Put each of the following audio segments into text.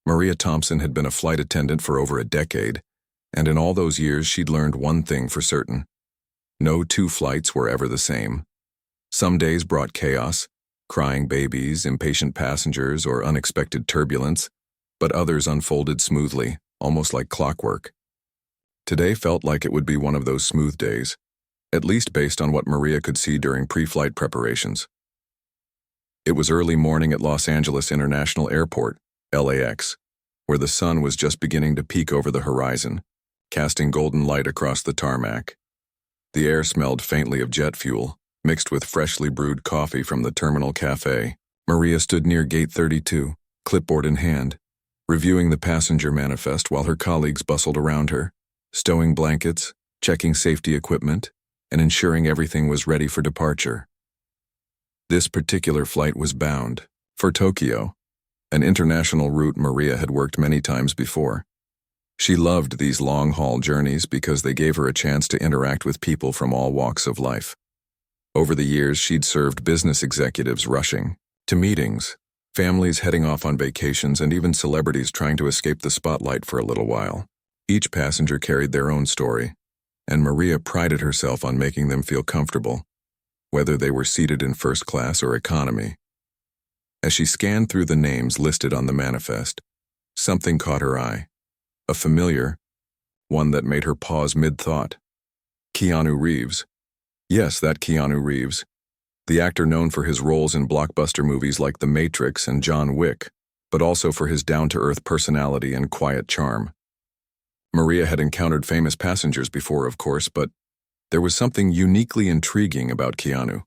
Maria Thompson had been a flight attendant for over a decade, and in all those years she'd learned one thing for certain. No two flights were ever the same. Some days brought chaos, crying babies, impatient passengers, or unexpected turbulence, but others unfolded smoothly, almost like clockwork. Today felt like it would be one of those smooth days, at least based on what Maria could see during pre-flight preparations. It was early morning at Los Angeles International Airport, LAX, where the sun was just beginning to peek over the horizon, casting golden light across the tarmac. The air smelled faintly of jet fuel, mixed with freshly brewed coffee from the terminal cafe. Maria stood near gate 32, clipboard in hand, reviewing the passenger manifest while her colleagues bustled around her, stowing blankets, checking safety equipment, and ensuring everything was ready for departure. This particular flight was bound for Tokyo, an international route Maria had worked many times before. She loved these long-haul journeys because they gave her a chance to interact with people from all walks of life. Over the years, she'd served business executives rushing to meetings, families heading off on vacations, and even celebrities trying to escape the spotlight for a little while. Each passenger carried their own story, and Maria prided herself on making them feel comfortable, whether they were seated in first class or economy. As she scanned through the names listed on the manifest, something caught her eye, a familiar one that made her pause mid-thought. Keanu Reeves. Yes, that Keanu Reeves, the actor known for his roles in blockbuster movies like The Matrix and John Wick, but also for his down-to-earth personality and quiet charm. Maria had encountered famous passengers before, of course, but there was something uniquely intriguing about Keanu.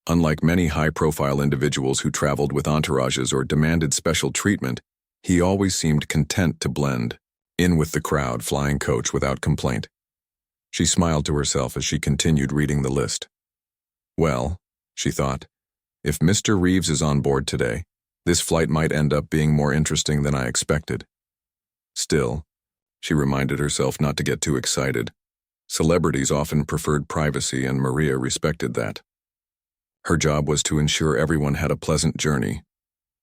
Unlike many high-profile individuals who traveled with entourages or demanded special treatment, he always seemed content to blend in with the crowd, flying coach without complaint. She smiled to herself as she continued reading the list. Well, she thought, if Mr. Reeves is on board today, this flight might end up being more interesting than I expected. Still, she reminded herself not to get too excited. Celebrities often preferred privacy, and Maria respected that. Her job was to ensure everyone had a pleasant journey,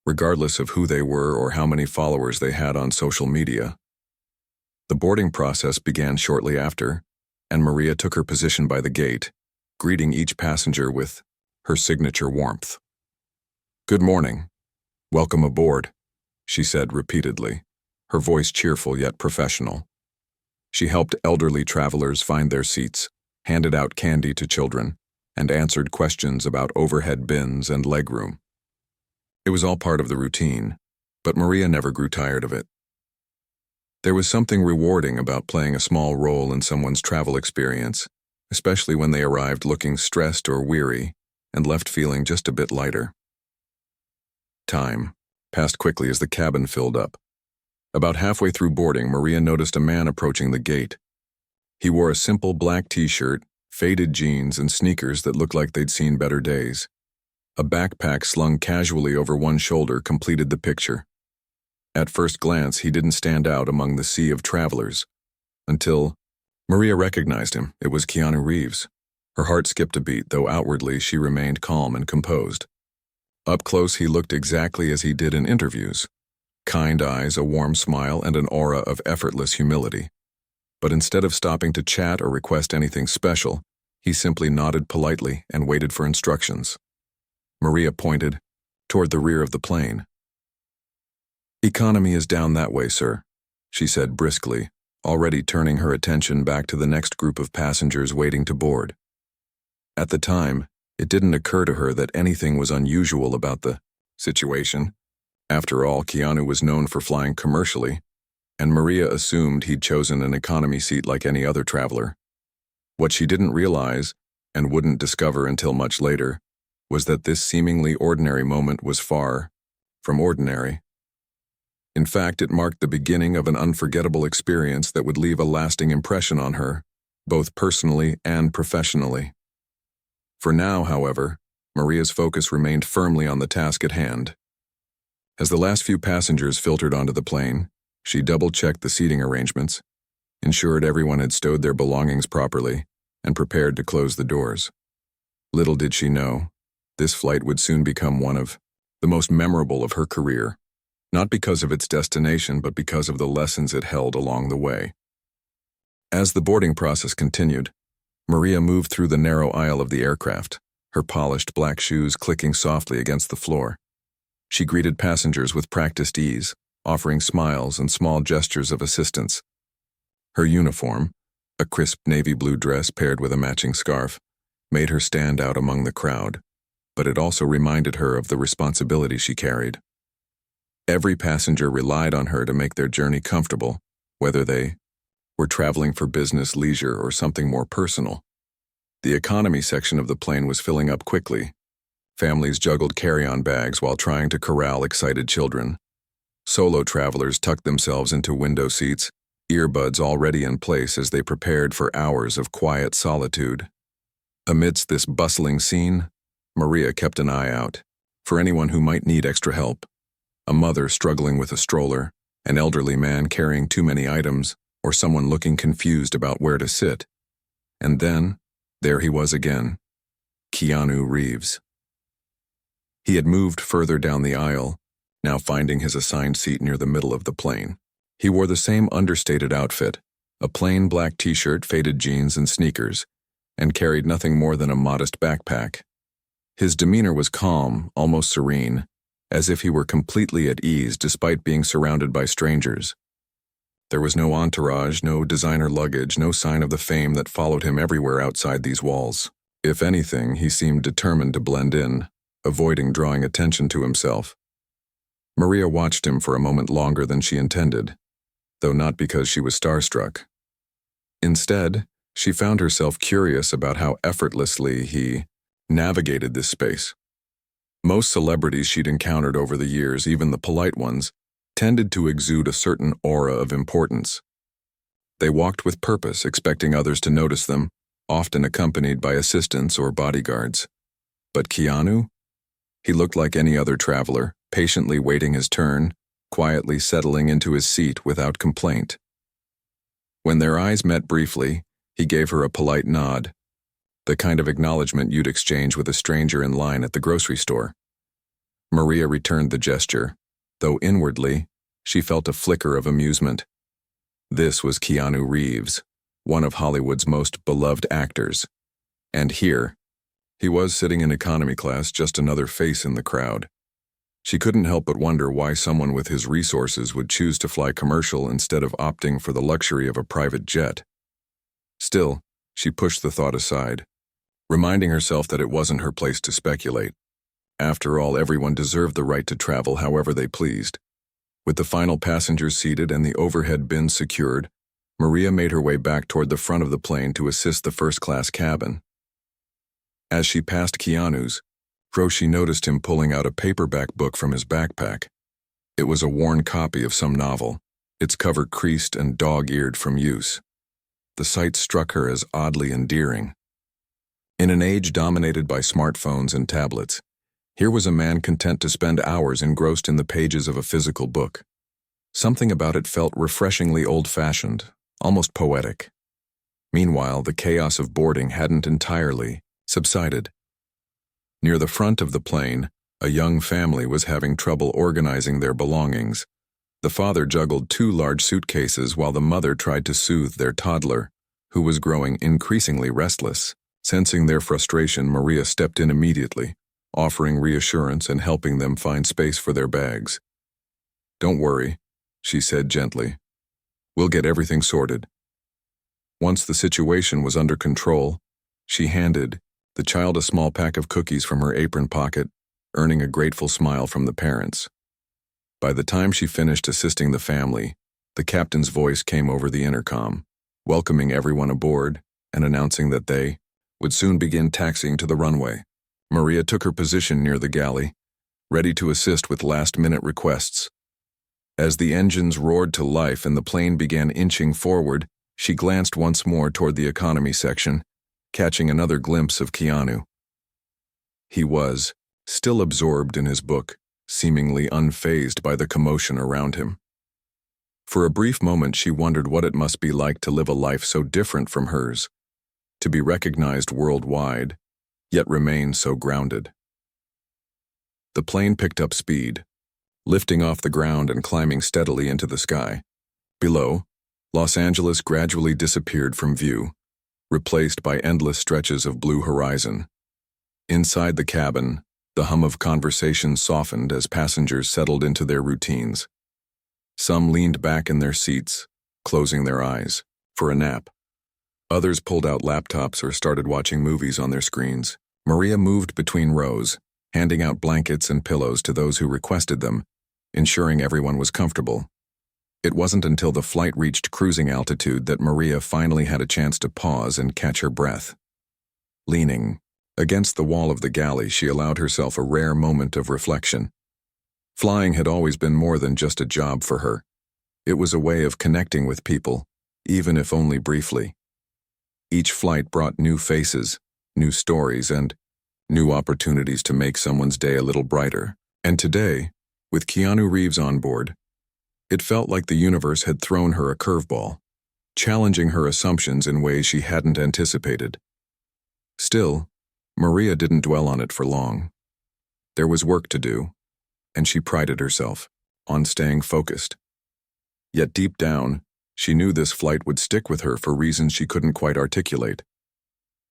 regardless of who they were or how many followers they had on social media. The boarding process began shortly after, and Maria took her position by the gate, greeting each passenger with her signature warmth. "Good morning. Welcome aboard," she said repeatedly, her voice cheerful yet professional. She helped elderly travelers find their seats, handed out candy to children, and answered questions about overhead bins and legroom. It was all part of the routine, but Maria never grew tired of it. There was something rewarding about playing a small role in someone's travel experience, especially when they arrived looking stressed or weary and left feeling just a bit lighter. Time passed quickly as the cabin filled up. About halfway through boarding, Maria noticed a man approaching the gate. He wore a simple black t-shirt, faded jeans, and sneakers that looked like they'd seen better days. A backpack slung casually over one shoulder completed the picture. At first glance, he didn't stand out among the sea of travelers, until Maria recognized him. It was Keanu Reeves. Her heart skipped a beat, though outwardly she remained calm and composed. Up close, he looked exactly as he did in interviews. Kind eyes, a warm smile, and an aura of effortless humility. But instead of stopping to chat or request anything special, he simply nodded politely and waited for instructions. Maria pointed toward the rear of the plane. "Economy is down that way, sir," she said briskly, already turning her attention back to the next group of passengers waiting to board. At the time, it didn't occur to her that anything was unusual about the situation. After all, Keanu was known for flying commercially, and Maria assumed he'd chosen an economy seat like any other traveler. What she didn't realize, and wouldn't discover until much later, was that this seemingly ordinary moment was far from ordinary. In fact, it marked the beginning of an unforgettable experience that would leave a lasting impression on her, both personally and professionally. For now, however, Maria's focus remained firmly on the task at hand. As the last few passengers filtered onto the plane, she double-checked the seating arrangements, ensured everyone had stowed their belongings properly, and prepared to close the doors. Little did she know, this flight would soon become one of the most memorable of her career. not because of its destination but because of the lessons it held along the way. As the boarding process continued, Maria moved through the narrow aisle of the aircraft, her polished black shoes clicking softly against the floor. She greeted passengers with practiced ease, offering smiles and small gestures of assistance. Her uniform, a crisp navy blue dress paired with a matching scarf, made her stand out among the crowd, but it also reminded her of the responsibility she carried. Every passenger relied on her to make their journey comfortable, whether they were traveling for business, leisure, or something more personal. The economy section of the plane was filling up quickly. Families juggled carry-on bags while trying to corral excited children. Solo travelers tucked themselves into window seats, earbuds already in place as they prepared for hours of quiet solitude. Amidst this bustling scene, Maria kept an eye out for anyone who might need extra help. A mother struggling with a stroller, an elderly man carrying too many items, or someone looking confused about where to sit. And then, there he was again, Keanu Reeves. He had moved further down the aisle, now finding his assigned seat near the middle of the plane. He wore the same understated outfit, a plain black t-shirt, faded jeans, and sneakers, and carried nothing more than a modest backpack. His demeanor was calm, almost serene, as if he were completely at ease despite being surrounded by strangers. There was no entourage, no designer luggage, no sign of the fame that followed him everywhere outside these walls. If anything, he seemed determined to blend in, avoiding drawing attention to himself. Maria watched him for a moment longer than she intended, though not because she was starstruck. Instead, she found herself curious about how effortlessly he navigated this space. Most celebrities she'd encountered over the years, even the polite ones, tended to exude a certain aura of importance. They walked with purpose, expecting others to notice them, often accompanied by assistants or bodyguards. But Keanu? He looked like any other traveler, patiently waiting his turn, quietly settling into his seat without complaint. When their eyes met briefly, he gave her a polite nod, the kind of acknowledgement you'd exchange with a stranger in line at the grocery store. Maria returned the gesture, though inwardly, she felt a flicker of amusement. This was Keanu Reeves, one of Hollywood's most beloved actors. And here, he was sitting in economy class, just another face in the crowd. She couldn't help but wonder why someone with his resources would choose to fly commercial instead of opting for the luxury of a private jet. Still, she pushed the thought aside, reminding herself that it wasn't her place to speculate. After all, everyone deserved the right to travel however they pleased. With the final passengers seated and the overhead bins secured, Maria made her way back toward the front of the plane to assist the first-class cabin. As she passed Keanu's, she noticed him pulling out a paperback book from his backpack. It was a worn copy of some novel, its cover creased and dog-eared from use. The sight struck her as oddly endearing. In an age dominated by smartphones and tablets, here was a man content to spend hours engrossed in the pages of a physical book. Something about it felt refreshingly old-fashioned, almost poetic. Meanwhile, the chaos of boarding hadn't entirely subsided. Near the front of the plane, a young family was having trouble organizing their belongings. The father juggled 2 large suitcases while the mother tried to soothe their toddler, who was growing increasingly restless. Sensing their frustration, Maria stepped in immediately, offering reassurance and helping them find space for their bags. "Don't worry," she said gently. "We'll get everything sorted." Once the situation was under control, she handed the child a small pack of cookies from her apron pocket, earning a grateful smile from the parents. By the time she finished assisting the family, the captain's voice came over the intercom, welcoming everyone aboard and announcing that they would soon begin taxiing to the runway. Maria took her position near the galley, ready to assist with last-minute requests. As the engines roared to life and the plane began inching forward, she glanced once more toward the economy section, catching another glimpse of Keanu. He was still absorbed in his book, seemingly unfazed by the commotion around him. For a brief moment she wondered what it must be like to live a life so different from hers, to be recognized worldwide, yet remain so grounded. The plane picked up speed, lifting off the ground and climbing steadily into the sky. Below, Los Angeles gradually disappeared from view, replaced by endless stretches of blue horizon. Inside the cabin, the hum of conversation softened as passengers settled into their routines. Some leaned back in their seats, closing their eyes, for a nap. Others pulled out laptops or started watching movies on their screens. Maria moved between rows, handing out blankets and pillows to those who requested them, ensuring everyone was comfortable. It wasn't until the flight reached cruising altitude that Maria finally had a chance to pause and catch her breath. Leaning against the wall of the galley, she allowed herself a rare moment of reflection. Flying had always been more than just a job for her. It was a way of connecting with people, even if only briefly. Each flight brought new faces, new stories, and new opportunities to make someone's day a little brighter. And today, with Keanu Reeves on board, it felt like the universe had thrown her a curveball, challenging her assumptions in ways she hadn't anticipated. Still, Maria didn't dwell on it for long. There was work to do, and she prided herself on staying focused. Yet deep down, she knew this flight would stick with her for reasons she couldn't quite articulate.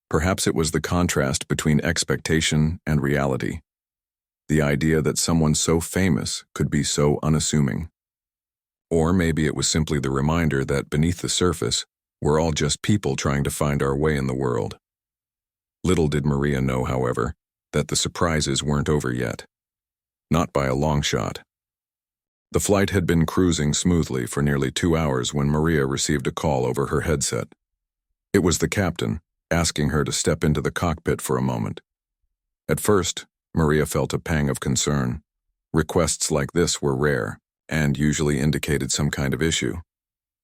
Perhaps it was the contrast between expectation and reality, the idea that someone so famous could be so unassuming. Or maybe it was simply the reminder that beneath the surface, we're all just people trying to find our way in the world. Little did Maria know, however, that the surprises weren't over yet. Not by a long shot. The flight had been cruising smoothly for nearly 2 hours when Maria received a call over her headset. It was the captain, asking her to step into the cockpit for a moment. At first, Maria felt a pang of concern. Requests like this were rare, and usually indicated some kind of issue.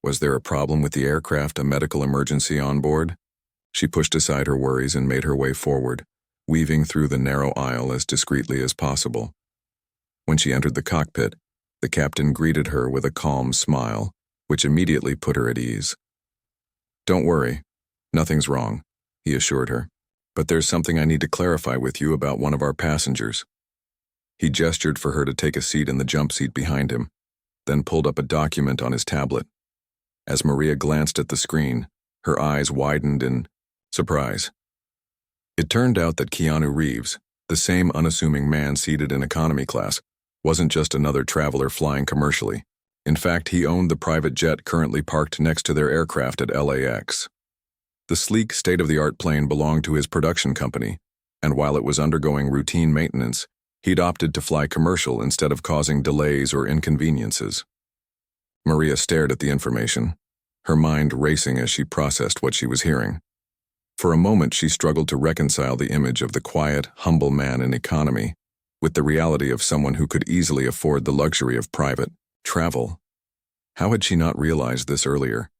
Was there a problem with the aircraft, a medical emergency on board? She pushed aside her worries and made her way forward, weaving through the narrow aisle as discreetly as possible. When she entered the cockpit, the captain greeted her with a calm smile, which immediately put her at ease. "Don't worry, nothing's wrong," he assured her, "but there's something I need to clarify with you about one of our passengers." He gestured for her to take a seat in the jump seat behind him, then pulled up a document on his tablet. As Maria glanced at the screen, her eyes widened in surprise. It turned out that Keanu Reeves, the same unassuming man seated in economy class, wasn't just another traveler flying commercially. In fact, he owned the private jet currently parked next to their aircraft at LAX. The sleek, state-of-the-art plane belonged to his production company, and while it was undergoing routine maintenance, he'd opted to fly commercial instead of causing delays or inconveniences. Maria stared at the information, her mind racing as she processed what she was hearing. For a moment, she struggled to reconcile the image of the quiet, humble man in economy with the reality of someone who could easily afford the luxury of private travel. How had she not realized this earlier?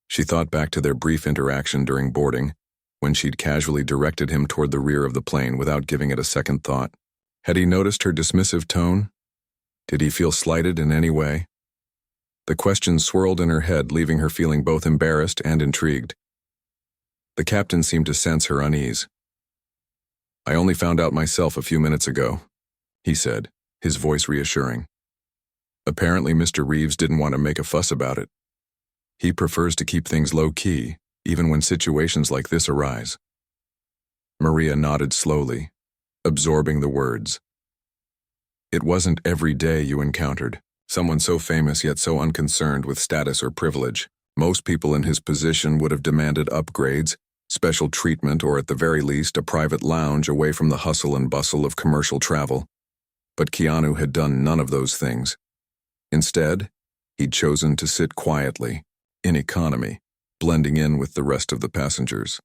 She thought back to their brief interaction during boarding, when she'd casually directed him toward the rear of the plane without giving it a second thought. Had he noticed her dismissive tone? Did he feel slighted in any way? The questions swirled in her head, leaving her feeling both embarrassed and intrigued. The captain seemed to sense her unease. "I only found out myself a few minutes ago," he said, his voice reassuring. "Apparently Mr. Reeves didn't want to make a fuss about it. He prefers to keep things low-key, even when situations like this arise." Maria nodded slowly, absorbing the words. It wasn't every day you encountered someone so famous yet so unconcerned with status or privilege. Most people in his position would have demanded upgrades, special treatment, or at the very least a private lounge away from the hustle and bustle of commercial travel. But Keanu had done none of those things. Instead, he'd chosen to sit quietly, in economy, blending in with the rest of the passengers.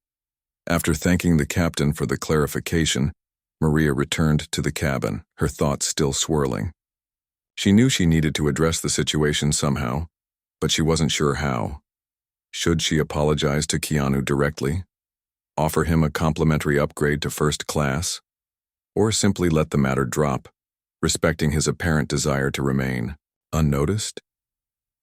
After thanking the captain for the clarification, Maria returned to the cabin, her thoughts still swirling. She knew she needed to address the situation somehow, but she wasn't sure how. Should she apologize to Keanu directly? Offer him a complimentary upgrade to first class? Or simply let the matter drop, respecting his apparent desire to remain unnoticed?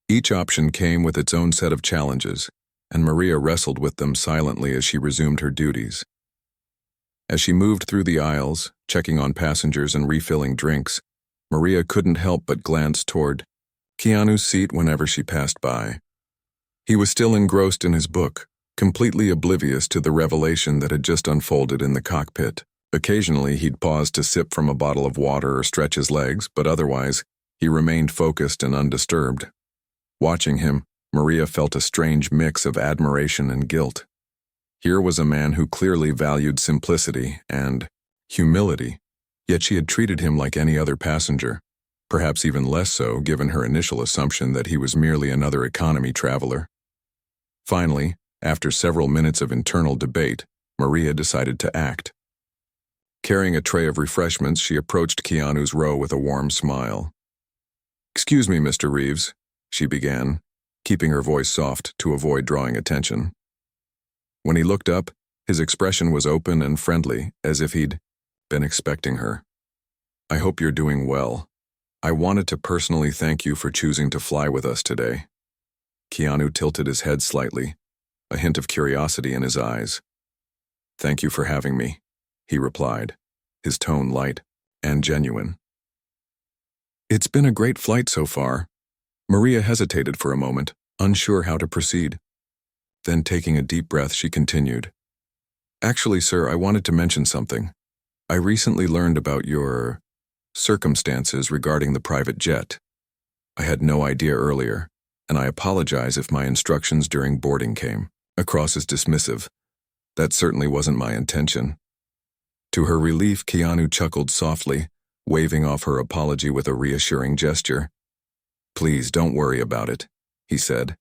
Each option came with its own set of challenges, and Maria wrestled with them silently as she resumed her duties. As she moved through the aisles, checking on passengers and refilling drinks, Maria couldn't help but glance toward Keanu's seat whenever she passed by. He was still engrossed in his book, completely oblivious to the revelation that had just unfolded in the cockpit. Occasionally, he'd pause to sip from a bottle of water or stretch his legs, but otherwise, he remained focused and undisturbed. Watching him, Maria felt a strange mix of admiration and guilt. Here was a man who clearly valued simplicity and humility, yet she had treated him like any other passenger, perhaps even less so given her initial assumption that he was merely another economy traveler. Finally, after several minutes of internal debate, Maria decided to act. Carrying a tray of refreshments, she approached Keanu's row with a warm smile. "Excuse me, Mr. Reeves," she began, keeping her voice soft to avoid drawing attention. When he looked up, his expression was open and friendly, as if he'd been expecting her. "I hope you're doing well. I wanted to personally thank you for choosing to fly with us today." Keanu tilted his head slightly, a hint of curiosity in his eyes. "Thank you for having me," he replied, his tone light and genuine. "It's been a great flight so far." Maria hesitated for a moment, unsure how to proceed. Then, taking a deep breath, she continued. "Actually, sir, I wanted to mention something. I recently learned about your circumstances regarding the private jet. I had no idea earlier, and I apologize if my instructions during boarding came across as dismissive. That certainly wasn't my intention." To her relief, Keanu chuckled softly, waving off her apology with a reassuring gesture. "Please don't worry about it," he said.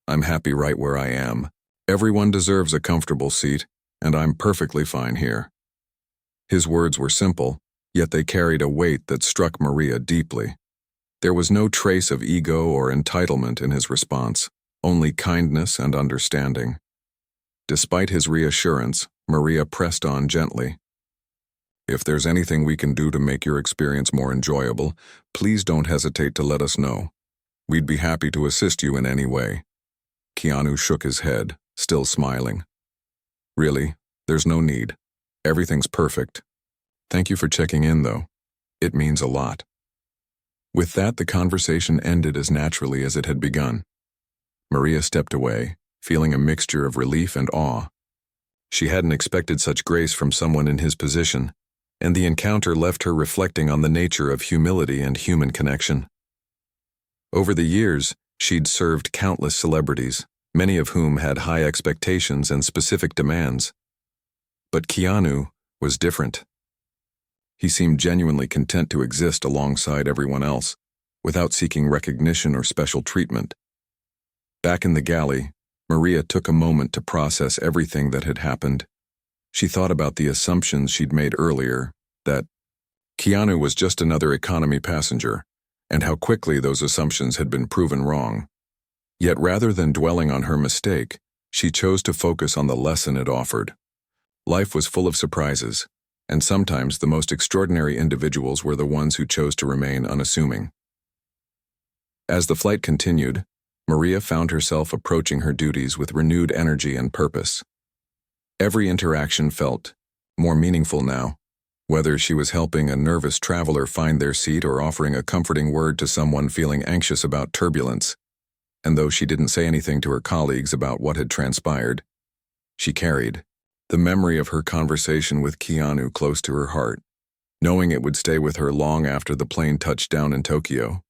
"I'm happy right where I am. Everyone deserves a comfortable seat, and I'm perfectly fine here." His words were simple, yet they carried a weight that struck Maria deeply. There was no trace of ego or entitlement in his response, only kindness and understanding. Despite his reassurance, Maria pressed on gently. "If there's anything we can do to make your experience more enjoyable, please don't hesitate to let us know. We'd be happy to assist you in any way." Keanu shook his head, still smiling. "Really, there's no need. Everything's perfect. Thank you for checking in, though. It means a lot." With that, the conversation ended as naturally as it had begun. Maria stepped away, feeling a mixture of relief and awe. She hadn't expected such grace from someone in his position, and the encounter left her reflecting on the nature of humility and human connection. Over the years, she'd served countless celebrities, many of whom had high expectations and specific demands. But Keanu was different. He seemed genuinely content to exist alongside everyone else, without seeking recognition or special treatment. Back in the galley, Maria took a moment to process everything that had happened. She thought about the assumptions she'd made earlier, that Keanu was just another economy passenger, and how quickly those assumptions had been proven wrong. Yet rather than dwelling on her mistake, she chose to focus on the lesson it offered. Life was full of surprises, and sometimes the most extraordinary individuals were the ones who chose to remain unassuming. As the flight continued, Maria found herself approaching her duties with renewed energy and purpose. Every interaction felt more meaningful now, whether she was helping a nervous traveler find their seat or offering a comforting word to someone feeling anxious about turbulence. And though she didn't say anything to her colleagues about what had transpired, she carried the memory of her conversation with Keanu close to her heart, knowing it would stay with her long after the plane touched down in Tokyo.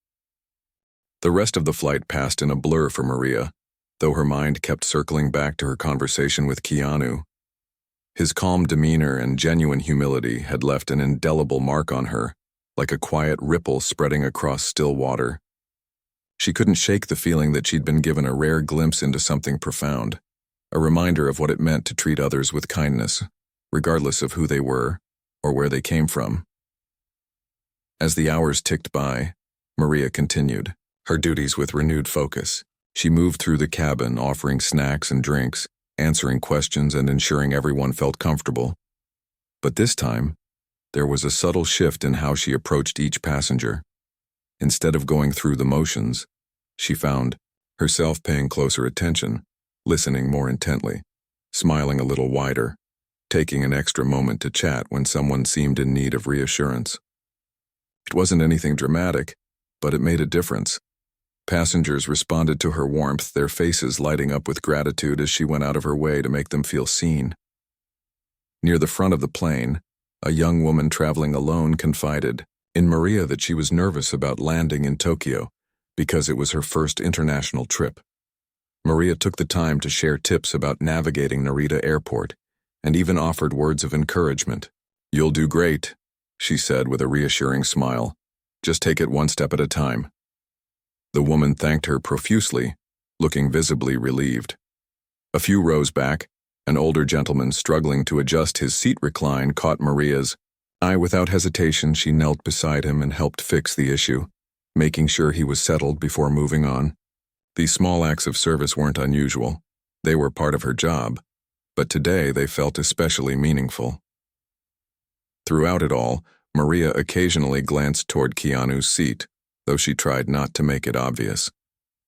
The rest of the flight passed in a blur for Maria, though her mind kept circling back to her conversation with Keanu. His calm demeanor and genuine humility had left an indelible mark on her, like a quiet ripple spreading across still water. She couldn't shake the feeling that she'd been given a rare glimpse into something profound, a reminder of what it meant to treat others with kindness, regardless of who they were or where they came from. As the hours ticked by, Maria continued her duties with renewed focus. She moved through the cabin, offering snacks and drinks, answering questions and ensuring everyone felt comfortable. But this time, there was a subtle shift in how she approached each passenger. Instead of going through the motions, she found herself paying closer attention, listening more intently, smiling a little wider, taking an extra moment to chat when someone seemed in need of reassurance. It wasn't anything dramatic, but it made a difference. Passengers responded to her warmth, their faces lighting up with gratitude as she went out of her way to make them feel seen. Near the front of the plane, a young woman traveling alone confided in Maria that she was nervous about landing in Tokyo because it was her first international trip. Maria took the time to share tips about navigating Narita Airport and even offered words of encouragement. "You'll do great," she said with a reassuring smile. "Just take it one step at a time." The woman thanked her profusely, looking visibly relieved. A few rows back, an older gentleman struggling to adjust his seat recline caught Maria's eye. Without hesitation, she knelt beside him and helped fix the issue, making sure he was settled before moving on. These small acts of service weren't unusual. They were part of her job, but today they felt especially meaningful. Throughout it all, Maria occasionally glanced toward Keanu's seat, though she tried not to make it obvious.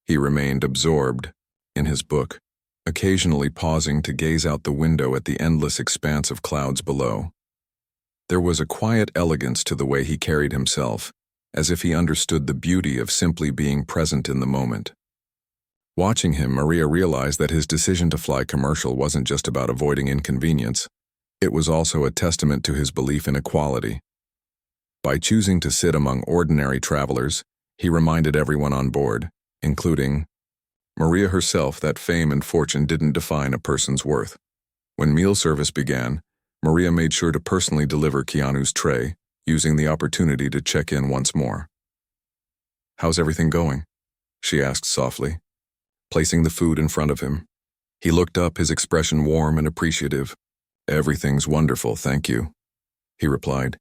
He remained absorbed in his book, occasionally pausing to gaze out the window at the endless expanse of clouds below. There was a quiet elegance to the way he carried himself, as if he understood the beauty of simply being present in the moment. Watching him, Maria realized that his decision to fly commercial wasn't just about avoiding inconvenience. It was also a testament to his belief in equality. By choosing to sit among ordinary travelers, he reminded everyone on board, including Maria herself, that fame and fortune didn't define a person's worth. When meal service began, Maria made sure to personally deliver Keanu's tray, using the opportunity to check in once more. "How's everything going?" she asked softly, placing the food in front of him. He looked up, his expression warm and appreciative. "Everything's wonderful, thank you," he replied.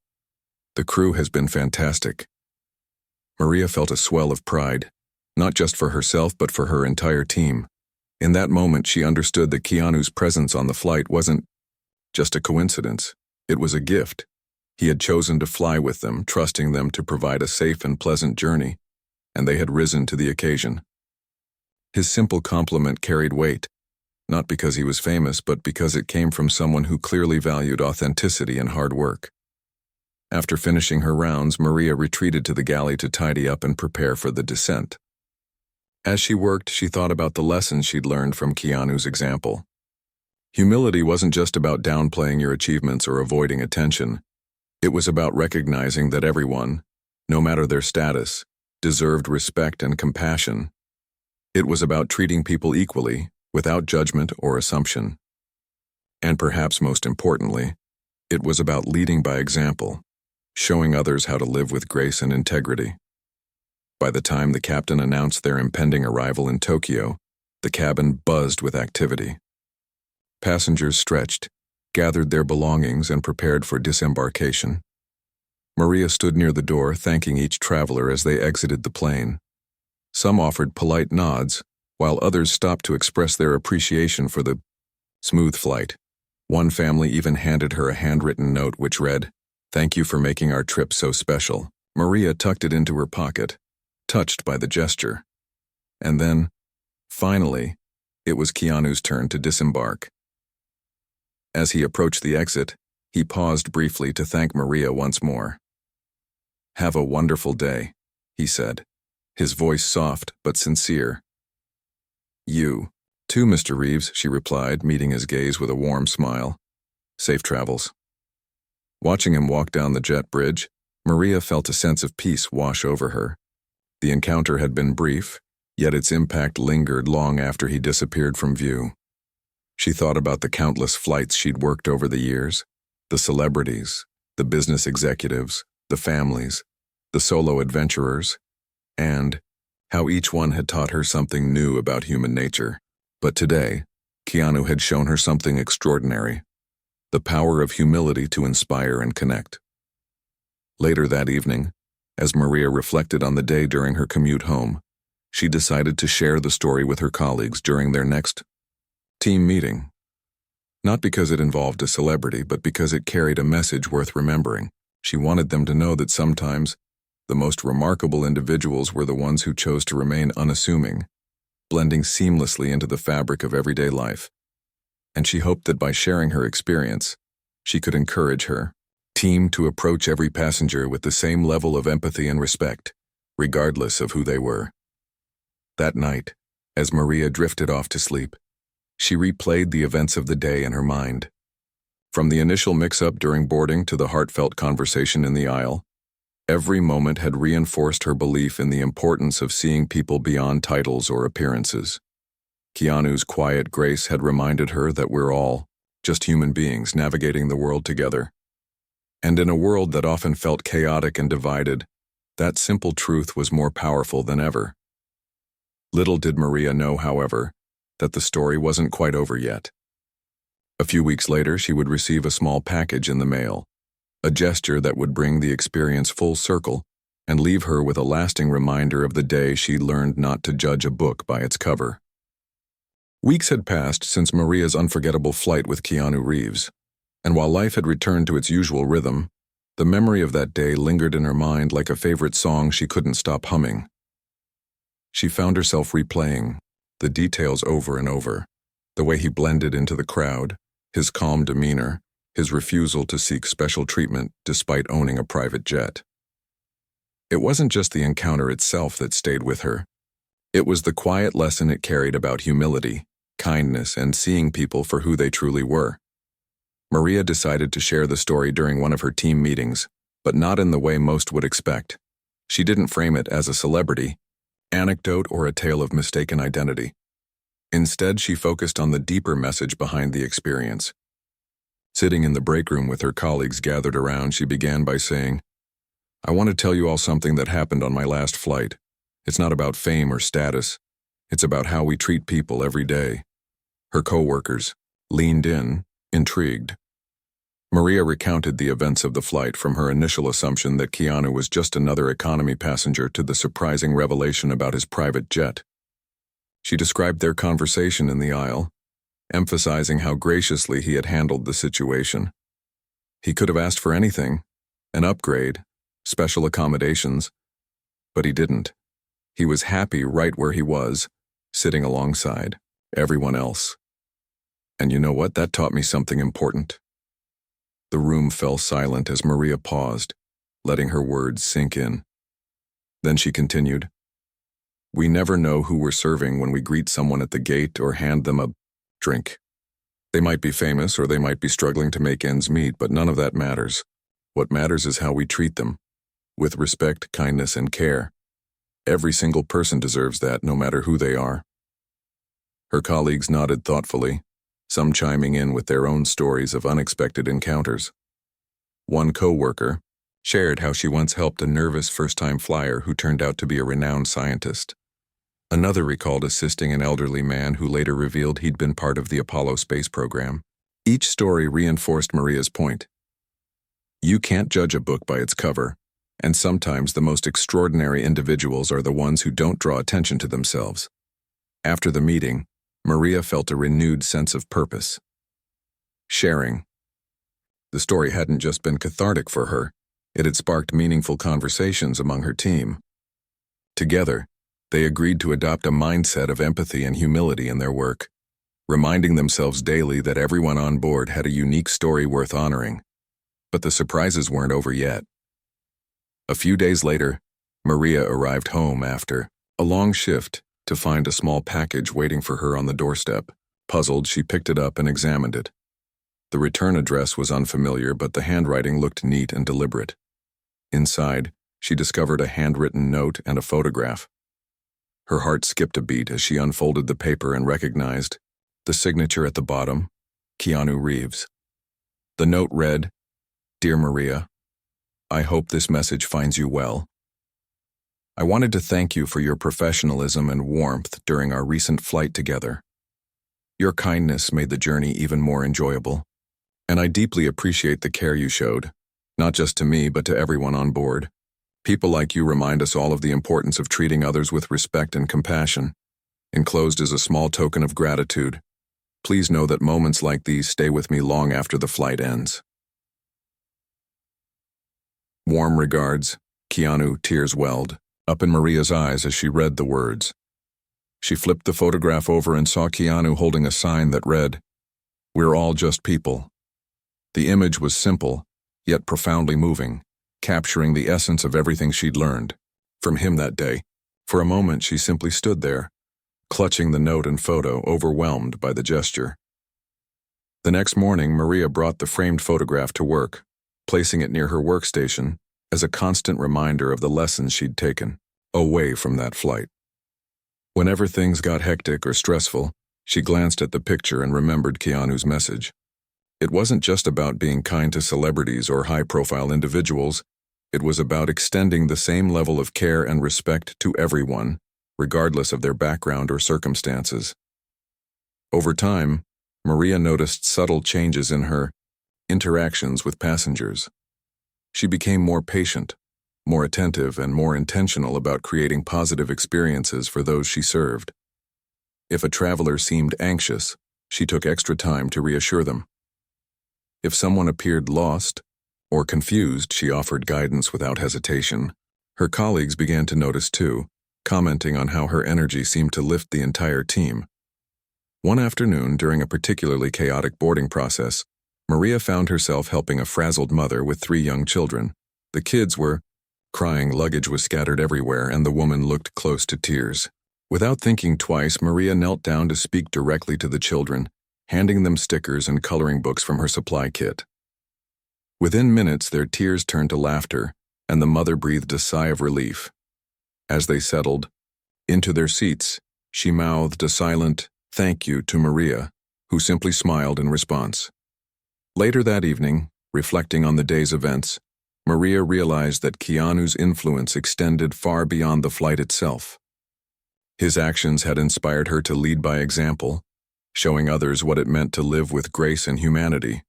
"The crew has been fantastic." Maria felt a swell of pride, not just for herself but for her entire team. In that moment, she understood that Keanu's presence on the flight wasn't just a coincidence. It was a gift. He had chosen to fly with them, trusting them to provide a safe and pleasant journey, and they had risen to the occasion. His simple compliment carried weight, not because he was famous, but because it came from someone who clearly valued authenticity and hard work. After finishing her rounds, Maria retreated to the galley to tidy up and prepare for the descent. As she worked, she thought about the lessons she'd learned from Keanu's example. Humility wasn't just about downplaying your achievements or avoiding attention. It was about recognizing that everyone, no matter their status, deserved respect and compassion. It was about treating people equally, without judgment or assumption. And perhaps most importantly, it was about leading by example, showing others how to live with grace and integrity. By the time the captain announced their impending arrival in Tokyo, the cabin buzzed with activity. Passengers stretched, gathered their belongings, and prepared for disembarkation. Maria stood near the door, thanking each traveler as they exited the plane. Some offered polite nods, while others stopped to express their appreciation for the smooth flight. One family even handed her a handwritten note which read, "Thank you for making our trip so special." Maria tucked it into her pocket, touched by the gesture. And then, finally, it was Keanu's turn to disembark. As he approached the exit, he paused briefly to thank Maria once more. "Have a wonderful day," he said, his voice soft but sincere. "You, too, Mr. Reeves," she replied, meeting his gaze with a warm smile. "Safe travels." Watching him walk down the jet bridge, Maria felt a sense of peace wash over her. The encounter had been brief, yet its impact lingered long after he disappeared from view. She thought about the countless flights she'd worked over the years, the celebrities, the business executives, the families, the solo adventurers, and how each one had taught her something new about human nature. But today, Keanu had shown her something extraordinary: the power of humility to inspire and connect. Later that evening, as Maria reflected on the day during her commute home, she decided to share the story with her colleagues during their next team meeting. Not because it involved a celebrity, but because it carried a message worth remembering. She wanted them to know that sometimes the most remarkable individuals were the ones who chose to remain unassuming, blending seamlessly into the fabric of everyday life. And she hoped that by sharing her experience, she could encourage her, team to approach every passenger with the same level of empathy and respect, regardless of who they were. That night, as Maria drifted off to sleep, she replayed the events of the day in her mind. From the initial mix-up during boarding to the heartfelt conversation in the aisle, every moment had reinforced her belief in the importance of seeing people beyond titles or appearances. Keanu's quiet grace had reminded her that we're all just human beings navigating the world together. And in a world that often felt chaotic and divided, that simple truth was more powerful than ever. Little did Maria know, however, that the story wasn't quite over yet. A few weeks later, she would receive a small package in the mail, a gesture that would bring the experience full circle and leave her with a lasting reminder of the day she learned not to judge a book by its cover. Weeks had passed since Maria's unforgettable flight with Keanu Reeves, and while life had returned to its usual rhythm, the memory of that day lingered in her mind like a favorite song she couldn't stop humming. She found herself replaying the details over and over, the way he blended into the crowd, his calm demeanor, his refusal to seek special treatment despite owning a private jet. It wasn't just the encounter itself that stayed with her. It was the quiet lesson it carried about humility, kindness, and seeing people for who they truly were. Maria decided to share the story during one of her team meetings, but not in the way most would expect. She didn't frame it as a celebrity, anecdote, or a tale of mistaken identity. Instead, she focused on the deeper message behind the experience. Sitting in the break room with her colleagues gathered around, she began by saying, "I want to tell you all something that happened on my last flight. It's not about fame or status. It's about how we treat people every day." Her coworkers leaned in, intrigued. Maria recounted the events of the flight, from her initial assumption that Keanu was just another economy passenger to the surprising revelation about his private jet. She described their conversation in the aisle, emphasizing how graciously he had handled the situation. He could have asked for anything, an upgrade, special accommodations, but he didn't. He was happy right where he was, sitting alongside everyone else. And you know what? That taught me something important. The room fell silent as Maria paused, letting her words sink in. Then she continued, "We never know who we're serving when we greet someone at the gate or hand them a drink. They might be famous or they might be struggling to make ends meet, but none of that matters. What matters is how we treat them, with respect, kindness, and care. Every single person deserves that, no matter who they are." Her colleagues nodded thoughtfully, some chiming in with their own stories of unexpected encounters. One coworker shared how she once helped a nervous first-time flyer who turned out to be a renowned scientist. Another recalled assisting an elderly man who later revealed he'd been part of the Apollo space program. Each story reinforced Maria's point. You can't judge a book by its cover, and sometimes the most extraordinary individuals are the ones who don't draw attention to themselves. After the meeting, Maria felt a renewed sense of purpose. Sharing. The story hadn't just been cathartic for her, it had sparked meaningful conversations among her team. Together, they agreed to adopt a mindset of empathy and humility in their work, reminding themselves daily that everyone on board had a unique story worth honoring. But the surprises weren't over yet. A few days later, Maria arrived home after a long shift to find a small package waiting for her on the doorstep. Puzzled, she picked it up and examined it. The return address was unfamiliar, but the handwriting looked neat and deliberate. Inside, she discovered a handwritten note and a photograph. Her heart skipped a beat as she unfolded the paper and recognized the signature at the bottom, Keanu Reeves. The note read, "Dear Maria, I hope this message finds you well. I wanted to thank you for your professionalism and warmth during our recent flight together. Your kindness made the journey even more enjoyable, and I deeply appreciate the care you showed, not just to me but to everyone on board. People like you remind us all of the importance of treating others with respect and compassion. Enclosed is a small token of gratitude. Please know that moments like these stay with me long after the flight ends. Warm regards, Keanu." Tears welled up in Maria's eyes as she read the words. She flipped the photograph over and saw Keanu holding a sign that read, "We're all just people." The image was simple, yet profoundly moving, capturing the essence of everything she'd learned from him that day. For a moment, she simply stood there, clutching the note and photo, overwhelmed by the gesture. The next morning, Maria brought the framed photograph to work, placing it near her workstation as a constant reminder of the lessons she'd taken away from that flight. Whenever things got hectic or stressful, she glanced at the picture and remembered Keanu's message. It wasn't just about being kind to celebrities or high-profile individuals. It was about extending the same level of care and respect to everyone, regardless of their background or circumstances. Over time, Maria noticed subtle changes in her interactions with passengers. She became more patient, more attentive, and more intentional about creating positive experiences for those she served. If a traveler seemed anxious, she took extra time to reassure them. If someone appeared lost or confused, she offered guidance without hesitation. Her colleagues began to notice too, commenting on how her energy seemed to lift the entire team. One afternoon, during a particularly chaotic boarding process, Maria found herself helping a frazzled mother with 3 young children. The kids were crying, luggage was scattered everywhere, and the woman looked close to tears. Without thinking twice, Maria knelt down to speak directly to the children, handing them stickers and coloring books from her supply kit. Within minutes, their tears turned to laughter, and the mother breathed a sigh of relief. As they settled into their seats, she mouthed a silent thank you to Maria, who simply smiled in response. Later that evening, reflecting on the day's events, Maria realized that Keanu's influence extended far beyond the flight itself. His actions had inspired her to lead by example, showing others what it meant to live with grace and humanity.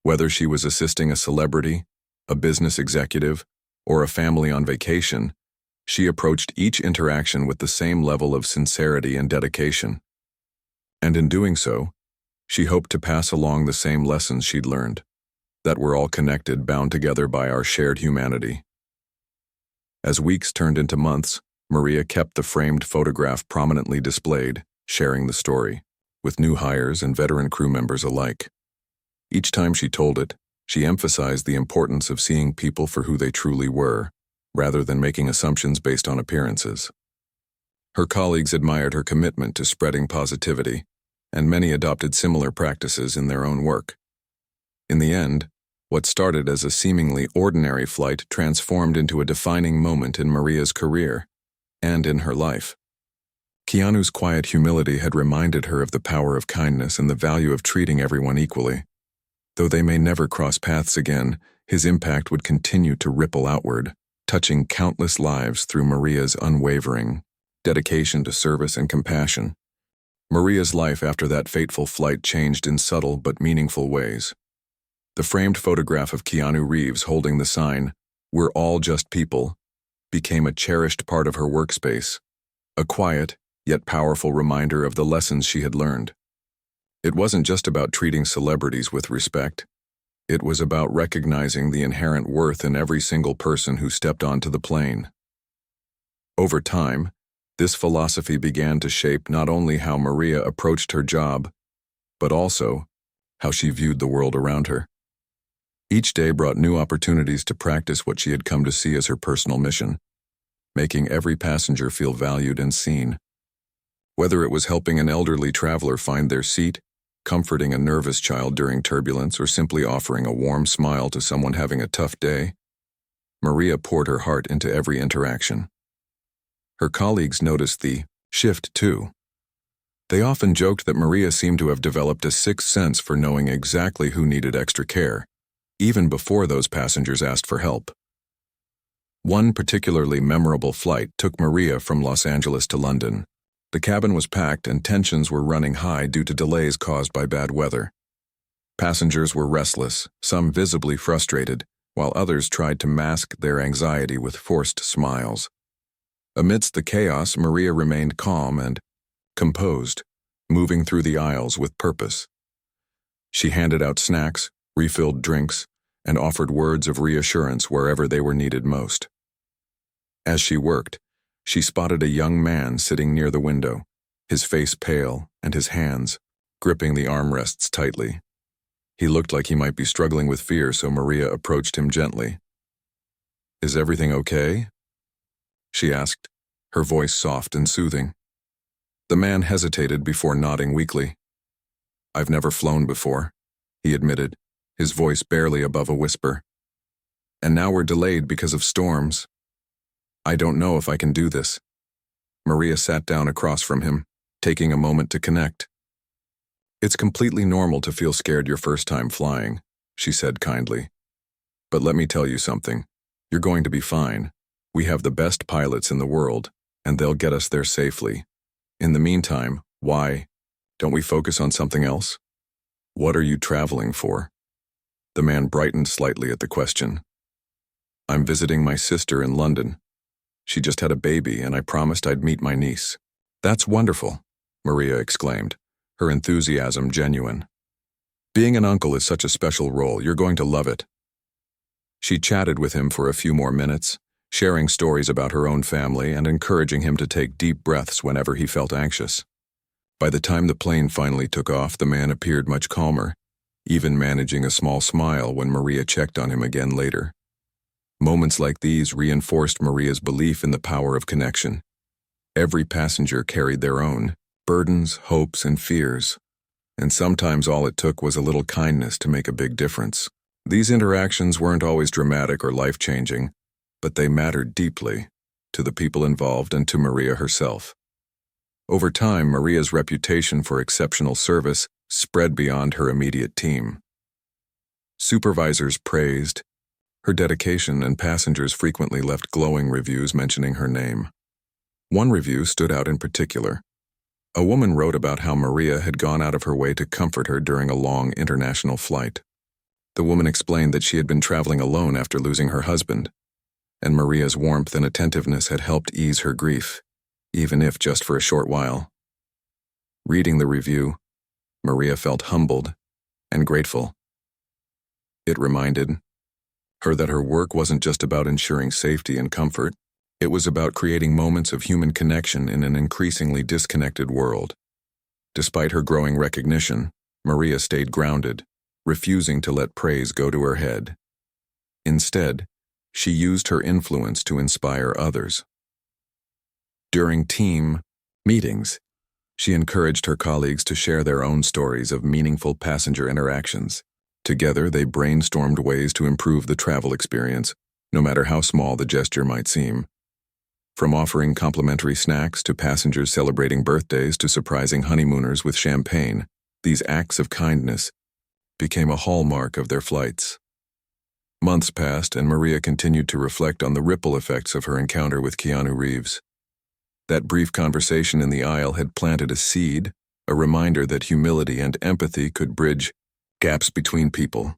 Whether she was assisting a celebrity, a business executive, or a family on vacation, she approached each interaction with the same level of sincerity and dedication. And in doing so, she hoped to pass along the same lessons she'd learned, that we're all connected, bound together by our shared humanity. As weeks turned into months, Maria kept the framed photograph prominently displayed, sharing the story with new hires and veteran crew members alike. Each time she told it, she emphasized the importance of seeing people for who they truly were, rather than making assumptions based on appearances. Her colleagues admired her commitment to spreading positivity, and many adopted similar practices in their own work. In the end, what started as a seemingly ordinary flight transformed into a defining moment in Maria's career and in her life. Keanu's quiet humility had reminded her of the power of kindness and the value of treating everyone equally. Though they may never cross paths again, his impact would continue to ripple outward, touching countless lives through Maria's unwavering dedication to service and compassion. Maria's life after that fateful flight changed in subtle but meaningful ways. The framed photograph of Keanu Reeves holding the sign, "We're all just people," became a cherished part of her workspace, a quiet yet powerful reminder of the lessons she had learned. It wasn't just about treating celebrities with respect. It was about recognizing the inherent worth in every single person who stepped onto the plane. Over time, this philosophy began to shape not only how Maria approached her job, but also how she viewed the world around her. Each day brought new opportunities to practice what she had come to see as her personal mission, making every passenger feel valued and seen. Whether it was helping an elderly traveler find their seat, comforting a nervous child during turbulence, or simply offering a warm smile to someone having a tough day, Maria poured her heart into every interaction. Her colleagues noticed the shift too. They often joked that Maria seemed to have developed a sixth sense for knowing exactly who needed extra care, even before those passengers asked for help. One particularly memorable flight took Maria from Los Angeles to London. The cabin was packed and tensions were running high due to delays caused by bad weather. Passengers were restless, some visibly frustrated, while others tried to mask their anxiety with forced smiles. Amidst the chaos, Maria remained calm and composed, moving through the aisles with purpose. She handed out snacks, refilled drinks, and offered words of reassurance wherever they were needed most. As she worked, she spotted a young man sitting near the window, his face pale and his hands gripping the armrests tightly. He looked like he might be struggling with fear, so Maria approached him gently. "Is everything okay?" she asked, her voice soft and soothing. The man hesitated before nodding weakly. "I've never flown before," he admitted, his voice barely above a whisper. "And now we're delayed because of storms. I don't know if I can do this." Maria sat down across from him, taking a moment to connect. "It's completely normal to feel scared your first time flying," she said kindly. "But let me tell you something. You're going to be fine. We have the best pilots in the world, and they'll get us there safely. In the meantime, why don't we focus on something else? What are you traveling for?" The man brightened slightly at the question. "I'm visiting my sister in London. She just had a baby, and I promised I'd meet my niece." "That's wonderful," Maria exclaimed, her enthusiasm genuine. "Being an uncle is such a special role. You're going to love it." She chatted with him for a few more minutes, sharing stories about her own family and encouraging him to take deep breaths whenever he felt anxious. By the time the plane finally took off, the man appeared much calmer, even managing a small smile when Maria checked on him again later. Moments like these reinforced Maria's belief in the power of connection. Every passenger carried their own burdens, hopes, and fears, and sometimes all it took was a little kindness to make a big difference. These interactions weren't always dramatic or life-changing, but they mattered deeply to the people involved and to Maria herself. Over time, Maria's reputation for exceptional service spread beyond her immediate team. Supervisors praised her dedication, and passengers frequently left glowing reviews mentioning her name. One review stood out in particular. A woman wrote about how Maria had gone out of her way to comfort her during a long international flight. The woman explained that she had been traveling alone after losing her husband, and Maria's warmth and attentiveness had helped ease her grief, even if just for a short while. Reading the review, Maria felt humbled and grateful. It reminded her that her work wasn't just about ensuring safety and comfort. It was about creating moments of human connection in an increasingly disconnected world. Despite her growing recognition, Maria stayed grounded, refusing to let praise go to her head. Instead, she used her influence to inspire others. During team meetings, she encouraged her colleagues to share their own stories of meaningful passenger interactions. Together, they brainstormed ways to improve the travel experience, no matter how small the gesture might seem. From offering complimentary snacks to passengers celebrating birthdays to surprising honeymooners with champagne, these acts of kindness became a hallmark of their flights. Months passed, and Maria continued to reflect on the ripple effects of her encounter with Keanu Reeves. That brief conversation in the aisle had planted a seed, a reminder that humility and empathy could bridge gaps between people,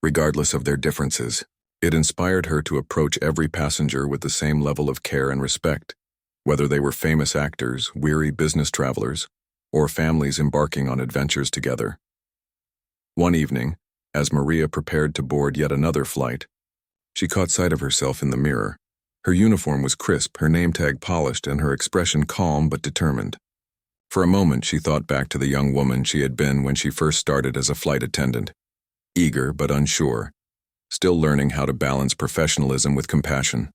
regardless of their differences. It inspired her to approach every passenger with the same level of care and respect, whether they were famous actors, weary business travelers, or families embarking on adventures together. One evening, as Maria prepared to board yet another flight, she caught sight of herself in the mirror. Her uniform was crisp, her name tag polished, and her expression calm but determined. For a moment, she thought back to the young woman she had been when she first started as a flight attendant, eager but unsure, still learning how to balance professionalism with compassion.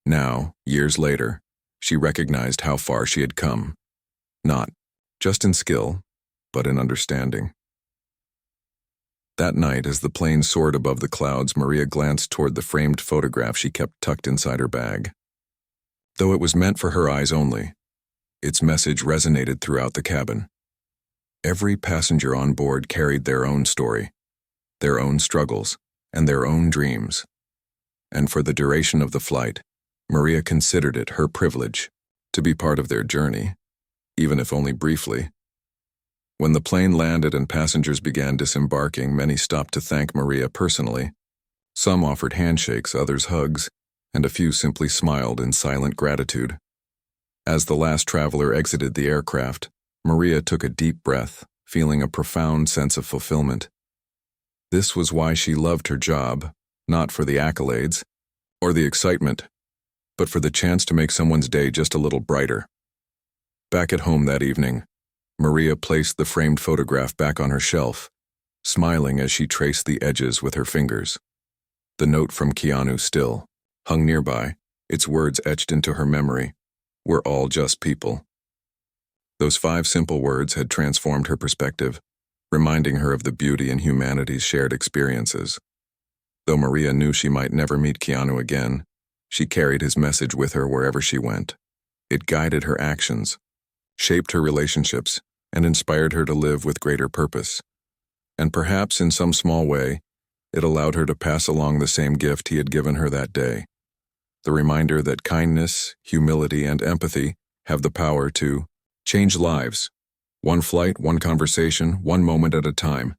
Now, years later, she recognized how far she had come, not just in skill, but in understanding. That night, as the plane soared above the clouds, Maria glanced toward the framed photograph she kept tucked inside her bag. Though it was meant for her eyes only, its message resonated throughout the cabin. Every passenger on board carried their own story, their own struggles, and their own dreams. And for the duration of the flight, Maria considered it her privilege to be part of their journey, even if only briefly. When the plane landed and passengers began disembarking, many stopped to thank Maria personally. Some offered handshakes, others hugs, and a few simply smiled in silent gratitude. As the last traveler exited the aircraft, Maria took a deep breath, feeling a profound sense of fulfillment. This was why she loved her job, not for the accolades or the excitement, but for the chance to make someone's day just a little brighter. Back at home that evening, Maria placed the framed photograph back on her shelf, smiling as she traced the edges with her fingers. The note from Keanu still hung nearby, its words etched into her memory. We're all just people. Those 5 simple words had transformed her perspective, reminding her of the beauty and humanity's shared experiences. Though Maria knew she might never meet Keanu again, she carried his message with her wherever she went. It guided her actions, shaped her relationships, and inspired her to live with greater purpose. And perhaps in some small way, it allowed her to pass along the same gift he had given her that day. The reminder that kindness, humility, and empathy have the power to change lives. One flight, one conversation, one moment at a time.